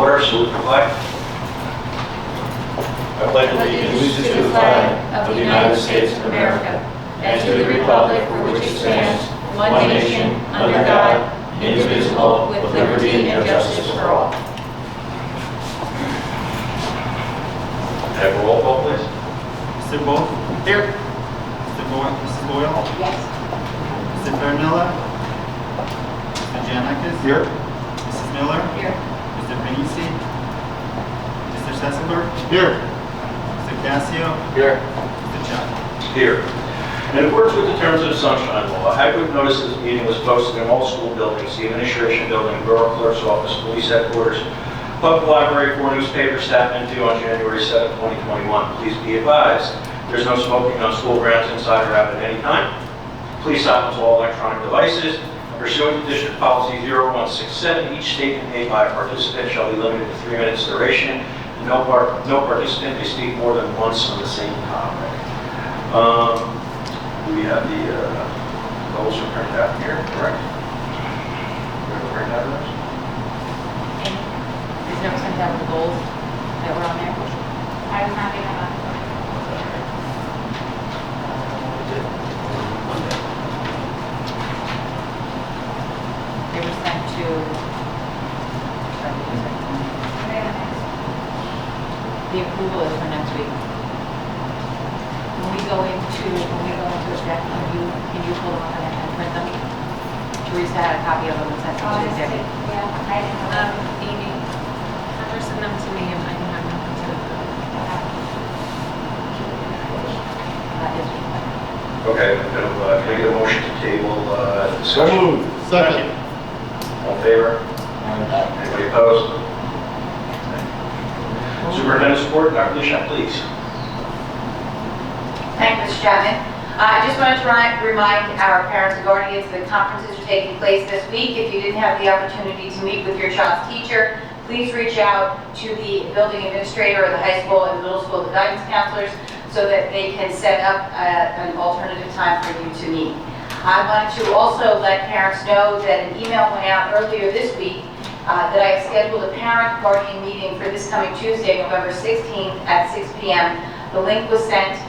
order, salute the flag. I pledge allegiance to the flag of the United States of America and to the republic for which it stands, one nation, under God, indivisible, with liberty and justice for all. Have a roll call, please. Mr. Boyle? Here. Mrs. Boyle? Yes. Mr. Farinella? Mr. Giannakis? Here. Mrs. Miller? Here. Mr. Panisi? Mr. Sesselberg? Here. Mr. Casio? Here. Mr. Chuck? Here. In accordance with the terms of the Sunshine Law, adequate notice of this meeting was posted in all school buildings, the administration building, borough clerk's office, police headquarters, public library, 4 newspaper staff, and due on January 7, 2021. Please be advised, there's no smoking on school grounds inside or out at any time. Please silence all electronic devices. Pursuant to District Policy 0167, each statement made by a participant shall be limited to 3 minutes duration. And no participant may speak more than once on the same topic. We have the goals are printed out here, correct? We're going to print out those? There's no sent out the goals that were on there? I was not going to. They were sent to. The approval is for next week. When we go into exec, can you pull them up and print them? Teresa had a copy of them and sent them to the executive. Amy, have her send them to me and I can have them to That is. Okay, can I get a motion to table discussion? Second. All in favor? Anybody opposed? Superintendent's report, Dr. Lishak, please. Thank you, Mr. Chapman. I just wanted to remind our parents and guardians that conferences are taking place this week. If you didn't have the opportunity to meet with your child's teacher, please reach out to the building administrator or the high school and middle school guidance counselors so that they can set up an alternative time for you to meet. I wanted to also let parents know that an email went out earlier this week that I have scheduled a parent-guardian meeting for this coming Tuesday, November 16th at 6 p.m. The link was sent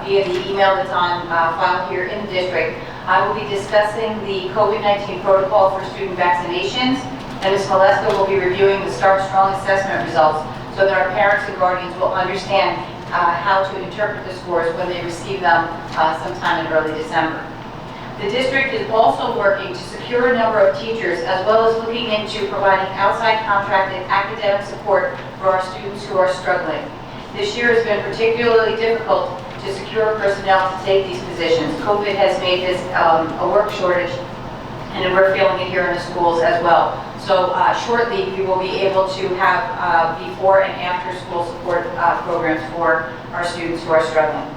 via the email that's on file here in the district. I will be discussing the COVID-19 protocol for student vaccinations, and Ms. Maleska will be reviewing the Start Strong assessment results so that our parents and guardians will understand how to interpret the scores when they receive them sometime in early December. The district is also working to secure a number of teachers as well as looking into providing outside contracted academic support for our students who are struggling. This year has been particularly difficult to secure personnel to take these positions. COVID has made this a work shortage, and we're feeling it here in the schools as well. So shortly, we will be able to have before and after school support programs for our students who are struggling.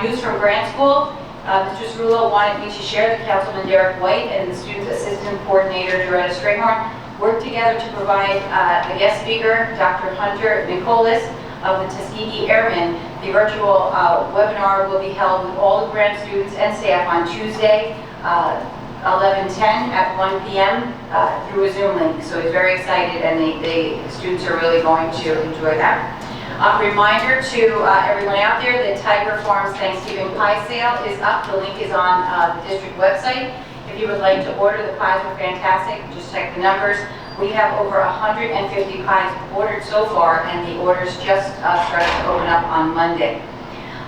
News from Grant School. Mr. Cerullo wanted me to share that Councilman Derek White and the Student Assistant Coordinator, Doretta Stringhorn, worked together to provide a guest speaker, Dr. Hunter Nicholas of the Tuskegee Airmen. The virtual webinar will be held with all the Grant students and staff on Tuesday, 11/10 at 1 p.m. Through a Zoom link. So he's very excited, and the students are really going to enjoy that. A reminder to everyone out there that Tiger Farms Thanksgiving Pie Sale is up. The link is on the district website. If you would like to order, the pies are fantastic. Just check the numbers. We have over 150 pies ordered so far, and the orders just started to open up on Monday.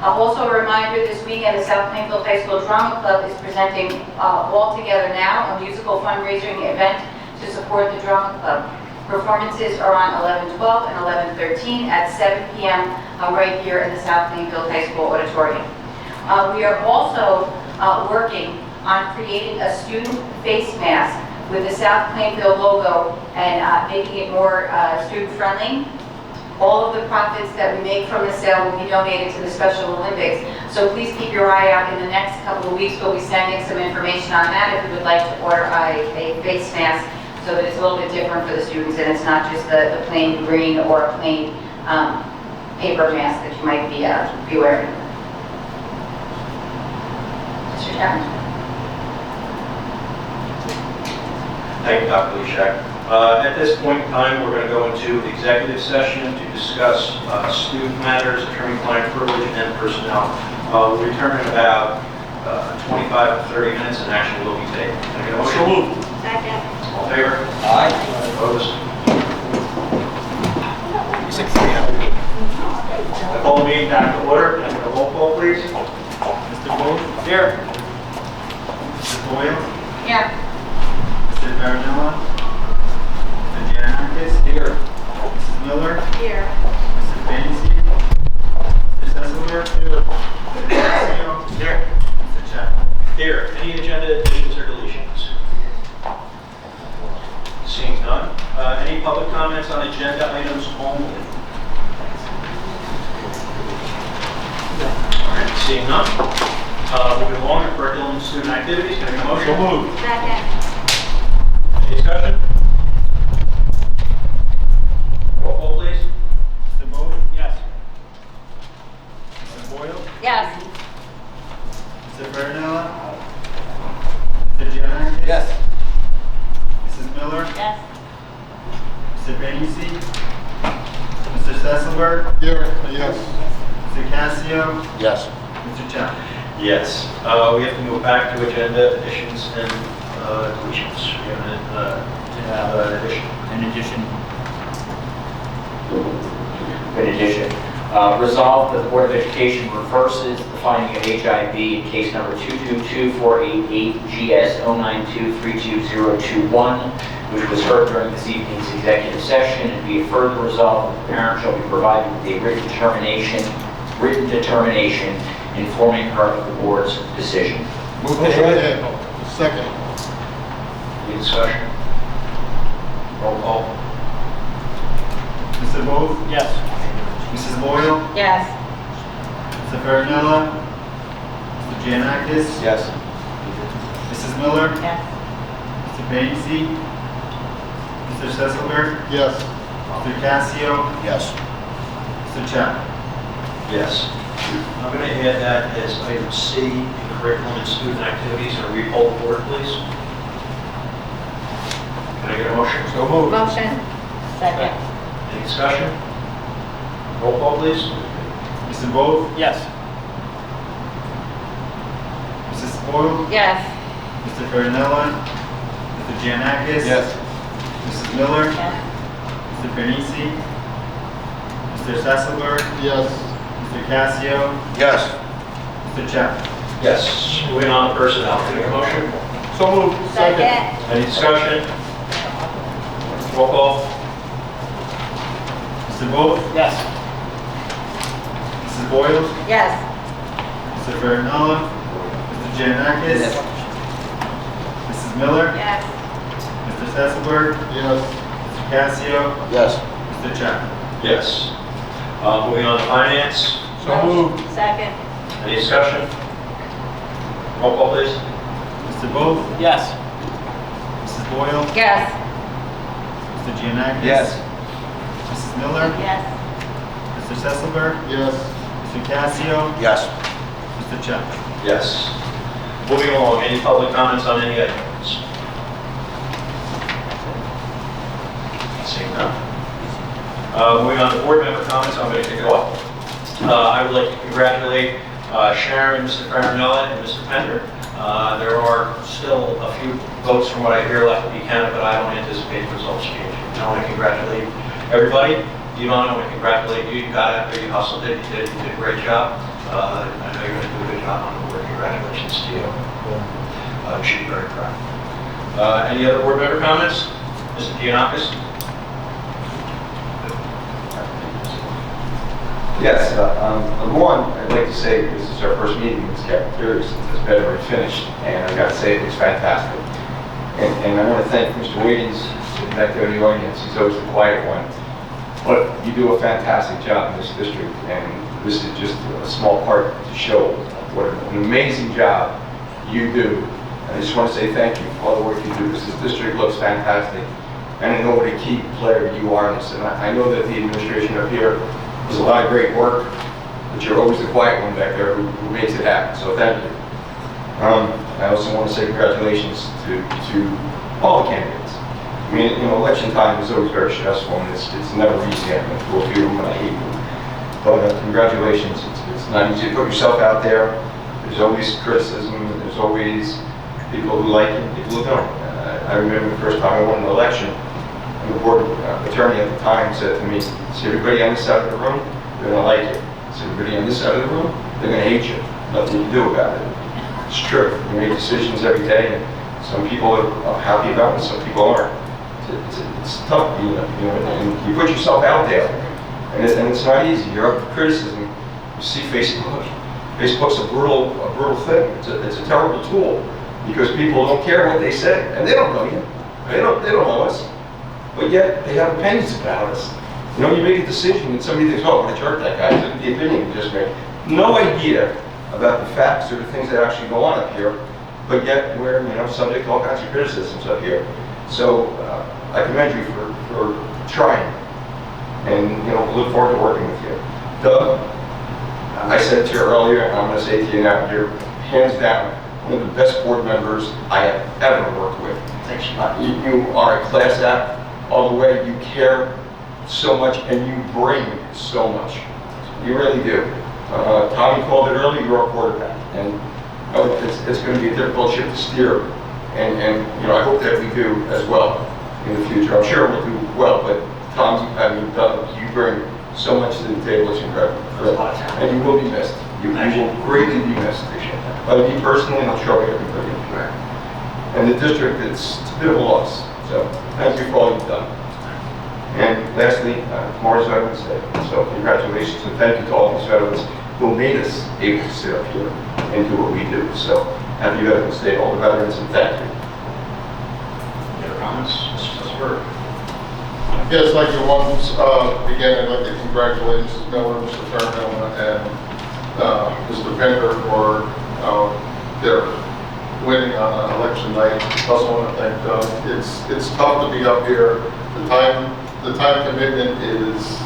Also a reminder, this weekend the South Plainfield High School Drama Club is presenting All Together Now, a musical fundraising event to support the Drama Club. Performances are on 11/12 and 11/13 at 7 p.m. Right here in the South Plainfield High School auditorium. We are also working on creating a student face mask with the South Plainfield logo and making it more student-friendly. All of the profits that we make from the sale will be donated to the Special Olympics. So please keep your eye out. In the next couple of weeks, we'll be sending some information on that if you would like to order a face mask, so that it's a little bit different for the students and it's not just the plain green or a plain paper mask that you might be wearing. Mr. Chapman. Thank you, Dr. Lishak. At this point in time, we're going to go into executive session to discuss student matters, attorney-client privilege, and personnel. We'll return in about 25 to 30 minutes, and action will be taken. Can I get a motion? Second. All in favor? Aye. Opposed? I call the meeting back to order. Can I get a roll call, please? Mr. Booth? Here. Mrs. Boyle? Here. Mr. Marinella? Mr. Giannakis? Here. Mrs. Miller? Here. Mrs. Vacy? Mr. Sesselberg? Here. Mr. Casio? Here. Mr. Chapman? Here. Any agenda additions or deletions? Seeing none. Any public comments on agenda items only? All right, seeing none. Moving along to curriculum and student activities, can I get a motion? Second. Any discussion? Roll call, please. Mr. Booth? Yes. Mrs. Boyle? Yes. Mr. Marinella? Mr. Giannakis? Yes. Mrs. Miller? Yes. Mr. Vacy? Mr. Sesselberg? Here. Yes. Mr. Casio? Yes. Mr. Chapman? Yes. We have to move back to agenda additions and deletions. We have an addition. In addition, resolved that the Board of Education reverses the finding of HIV in case number 222-488-GS-092-32021, which was heard during this evening's executive session, and be it further resolved that the parent shall be provided with a written determination informing her of the Board's decision. Move ahead. Second. Any discussion? Roll call. Mr. Booth? Yes. Mrs. Boyle? Yes. Mr. Marinella? Mr. Giannakis? Yes. Mrs. Miller? Yes. Mr. Vacy? Mr. Sesselberg? Yes. Mr. Casio? Yes. Mr. Chapman? Yes. I'm going to add that as item C in curriculum and student activities. Can we poll the board, please? Can I get a motion? So moved. Motion. Second. Any discussion? Roll call, please. Mr. Booth? Yes. Mrs. Boyle? Yes. Mr. Marinella? Mr. Giannakis? Yes. Mrs. Miller? Yes. Mr. Vacy? Mr. Sesselberg? Yes. Mr. Casio? Yes. Mr. Chapman? Yes. Moving on to personnel. Can I get a motion? So moved. Second. Any discussion? Roll call. Mr. Booth? Yes. Mrs. Boyle? Yes. Mr. Marinella? Mr. Giannakis? Yes. Mrs. Miller? Yes. Mr. Sesselberg? Yes. Mr. Casio? Yes. Mr. Chapman? Yes. Moving on to finance. So moved. Second. Any discussion? Roll call, please. Mr. Booth? Yes. Mrs. Boyle? Yes. Mr. Giannakis? Yes. Mrs. Miller? Yes. Mr. Sesselberg? Yes. Mr. Casio? Yes. Mr. Chapman? Yes. Moving along, any public comments on any items? Seeing none. Moving on to board member comments, I'm going to kick it off. I would like to congratulate Sharon, Mr. Farinella, and Mr. Pender. There are still a few votes from what I hear left to be counted, but I don't anticipate the results changing. I want to congratulate everybody. Yvonne, I want to congratulate you. You got out there, you hustled it, you did a great job. I know you're going to do a good job on the board. Congratulations to you. You should be very proud. Any other board member comments? Mr. Giannakis? Yes, number one, I'd like to say this is our first meeting in this cafeteria since it's been already finished, and I've got to say it was fantastic. And I want to thank Mr. Wiggins, sitting back there in the audience, he's always the quiet one. But you do a fantastic job in this district, and this is just a small part to show what an amazing job you do. And I just want to say thank you for all the work you do, because this district looks fantastic. And I know what a key player you are in this, and I know that the administration up here does a lot of great work, but you're always the quiet one back there who makes it happen, so thank you. I also want to say congratulations to all the candidates. I mean, you know, election time is always very stressful, and it's never easy. I go through a few of them and I hate them. But congratulations, it's not easy to put yourself out there. There's always criticism, and there's always people who like it, people who don't. I remember the first time I won an election, and the board attorney at the time said to me, "See everybody on this side of the room, they're gonna like it. See everybody on this side of the room, they're gonna hate you. Nothing you can do about it." It's true. You make decisions every day, and some people are happy about it, and some people aren't. It's tough, you know, and you put yourself out there, and it's not easy. You're up for criticism. You see Facebook. Facebook's a brutal thing. It's a terrible tool because people don't care what they say, and they don't know you. They don't know us, but yet they have opinions about us. You know, you make a decision, and somebody thinks, "Oh, I'm going to hurt that guy." It's the opinion you just made. No idea about the facts or the things that actually go on up here, but yet we're, you know, subject to all kinds of criticisms up here. So I commend you for trying, and you know, look forward to working with you. Doug, I said to you earlier, and I'm going to say to you now, you're hands down one of the best board members I have ever worked with. Thanks. You are a class act all the way. You care so much, and you bring so much. You really do. Tommy called it earlier. You're a quarterback, and it's going to be a difficult ship to steer. And you know, I hope that we do as well in the future. I'm sure we'll do well, but Doug, you bring so much to the table. It's incredible. And you will be missed. You will greatly be missed. By me personally, and I'm sure everybody. And the district, it's a bit of a loss. So thank you for all you've done. And lastly, tomorrow's Veterans Day. So congratulations and thank you to all these veterans who made us able to sit up here and do what we do. So happy Veterans Day, all the veterans, and thank you. Any other comments? Mr. Zuckerberg? Yes, like you once, again, I'd like to congratulate Mrs. Miller, Mr. Fairmiller, and Mr. Pender for their winning on election night. Also want to thank Doug. It's tough to be up here. The time commitment is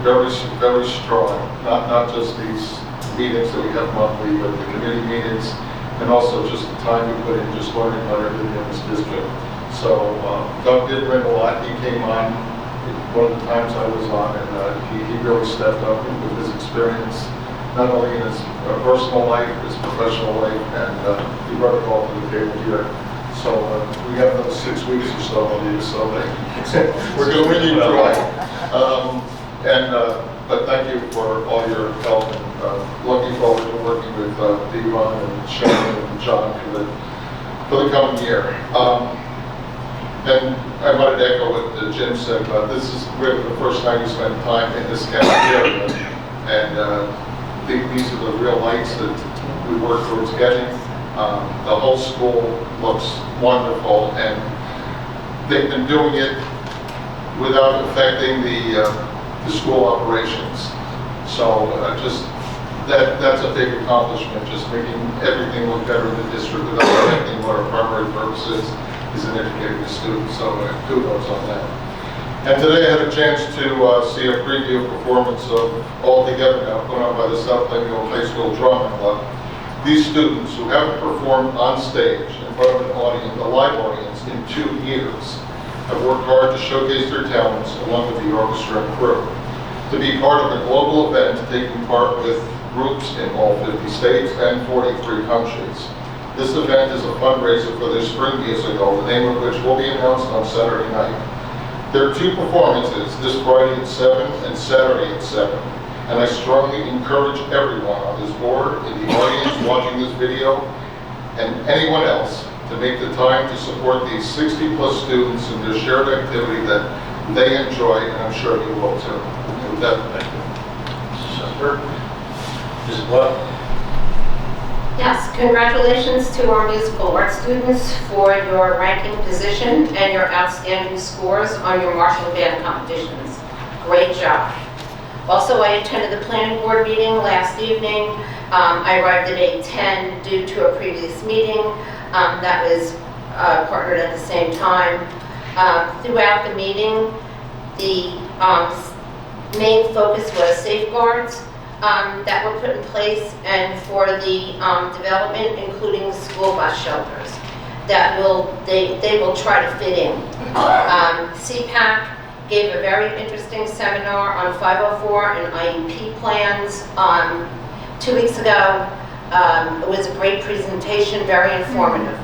very strong. Not just these meetings that we have monthly, but the committee meetings, and also just the time you put in just learning about everything in this district. So Doug did bring a lot. He came on one of the times I was on, and he really stepped up with his experience, not only in his personal life, his professional life, and he brought it all to the table here. So we have another 6 weeks or so on these, so we're going to win you through it. But thank you for all your help, and looking forward to working with Devon and Sharon and John for the coming year. And I wanted to echo what Jim said, this is really the first time you spend time in this cafeteria, and these are the real lights that we work towards getting. The whole school looks wonderful, and they've been doing it without affecting the school operations. So just that's a big accomplishment, just making everything look better in the district without affecting what our primary purpose is in educating the students. So kudos on that. And today I had a chance to see a preview performance of All Together Now, put on by the South Plainfield High School Drama Club. These students who haven't performed on stage in front of an audience, a live audience, in 2 years, have worked hard to showcase their talents along with the orchestra and crew. To be part of a global event taking part with groups in all 50 states and 43 countries. This event is a fundraiser for their spring musical, the name of which will be announced on Saturday night. There are 2 performances, this Friday at 7 and Saturday at 7. And I strongly encourage everyone on this board, in the audience watching this video, and anyone else to make the time to support these 60+ students in their shared activity that they enjoy, and I'm sure you will too. And with that, thank you. Mrs. Zuckerberg? Mrs. Blood? Yes, congratulations to our musical arts students for your ranking position and your outstanding scores on your marching band competitions. Great job. Also, I attended the planning board meeting last evening. I arrived at 8:10 due to a previous meeting that was partnered at the same time. Throughout the meeting, the main focus was safeguards that were put in place and for the development, including the school bus shelters. that they will try to fit in. CPAC gave a very interesting seminar on 504 and IEP plans 2 weeks ago. It was a great presentation, very informative.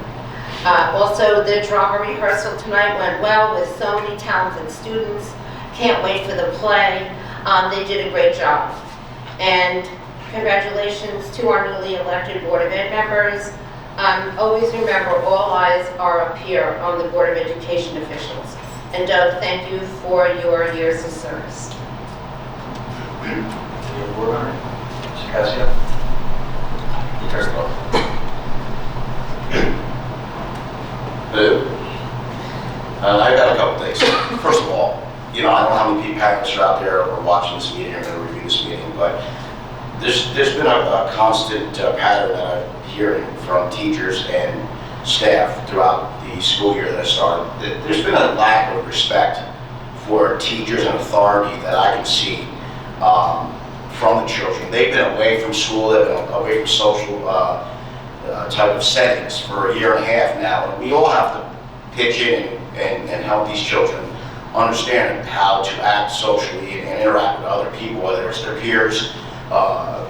Also, the drama rehearsal tonight went well with so many talented students. Can't wait for the play. They did a great job. And congratulations to our newly elected Board of Ed members. Always remember, all eyes are up here on the Board of Education officials. And Doug, thank you for your years of service. Any other board member? Mr. Casio? I got a couple things. First of all, I don't know how many parents are out there or watching this meeting or going to review this meeting, but there's been a constant pattern that I'm hearing from teachers and staff throughout the school year that I started. There's been a lack of respect for teachers and authority that I can see from the children. They've been away from school, they've been away from social type of settings for a year and a half now, and we all have to pitch in and help these children understand how to act socially and interact with other people, whether it's their peers,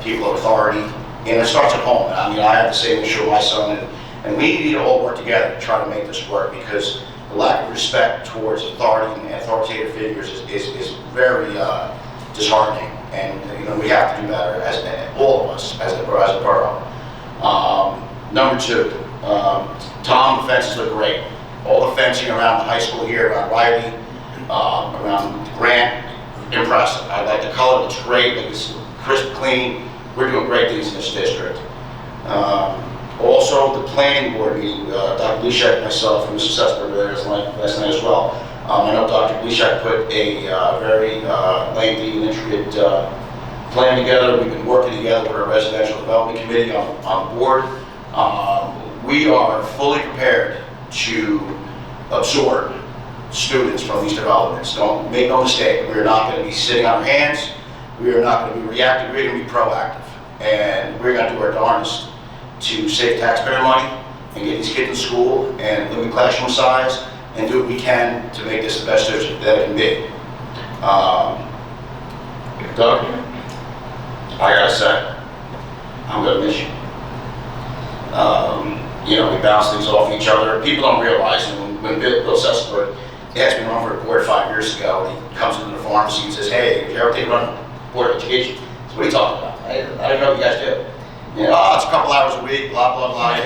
people of authority, and it starts at home. I mean, I have the same issue with my son, and we need to all work together to try to make this work, because the lack of respect towards authority and authoritative figures is very disheartening, and we have to do better, as all of us, as a borough. Number two, Tom, the fences look great. All the fencing around the high school here, around Riley, around Grant, impressive. I like the color, looks great, it's crisp, clean. We're doing great things in this district. Also, the planning board meeting, Dr. Blishak, myself, and Mr. Sessler were there last night as well. I know Dr. Blishak put a very lengthy and intricate plan together. We've been working together with our residential development committee on board. We are fully prepared to absorb students from these developments. Don't make no mistake, we are not going to be sitting on our hands. We are not going to be reactive, we're going to be proactive. And we're going to do our darndest to save taxpayer money and get these kids in school and limit classroom size and do what we can to make this the best district that it can be. Doug, I gotta say, I'm gonna miss you. We bounce things off each other. People don't realize, and when Bill Sessler asked me to run for the board 5 years ago, and he comes into the pharmacy and says, "Hey, did you ever take a run for Board of Education?" So what are you talking about? I don't know what you guys do. It's a couple hours a week, blah, blah, blah.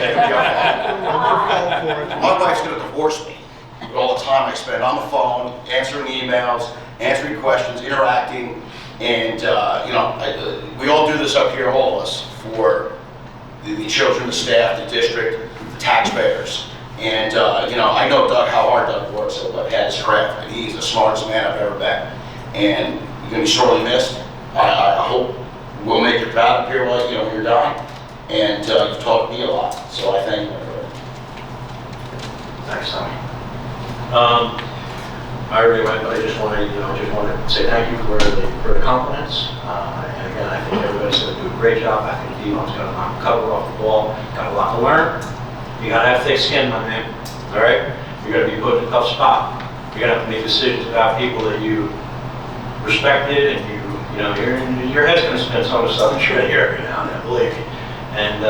My wife's gonna divorce me with all the time I spend on the phone, answering emails, answering questions, interacting, and we all do this up here, all of us, for the children, the staff, the district, the taxpayers. And I know Doug, how hard Doug works at his craft, and he's the smartest man I've ever met. And you're gonna be sorely missed. I hope we'll make you proud up here when you're done. And you've taught me a lot, so I thank you for it. Thanks, Tommy. I just want to say thank you for the compliments. And again, I think everybody's going to do a great job. I think Devon's going to knock the cover off the ball. Got a lot to learn. You got to have thick skin, my man. All right? You're going to be put in a tough spot. You're going to have to make decisions about people that you respected, and your head's going to spin some of the stuff that you're here every now and then, believe me. And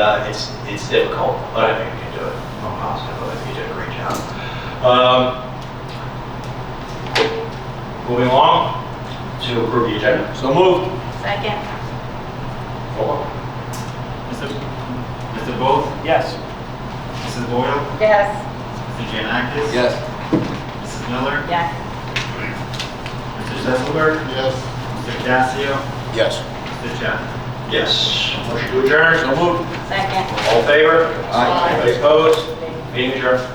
it's difficult, but I think you can do it. I'm positive. I think you did a great job. Moving along to approve the agenda. So moved. Second. Mr. Booth? Yes. Mrs. Boyle? Yes. Mr. Giannakis? Yes. Mrs. Miller? Yes. Mr. Sesselberg? Yes. Mr. Casio? Yes. Mr. Chapman? Yes. Motion to adjourn. So moved. Second. All in favor? Aye. Anybody opposed? Meeting adjourned.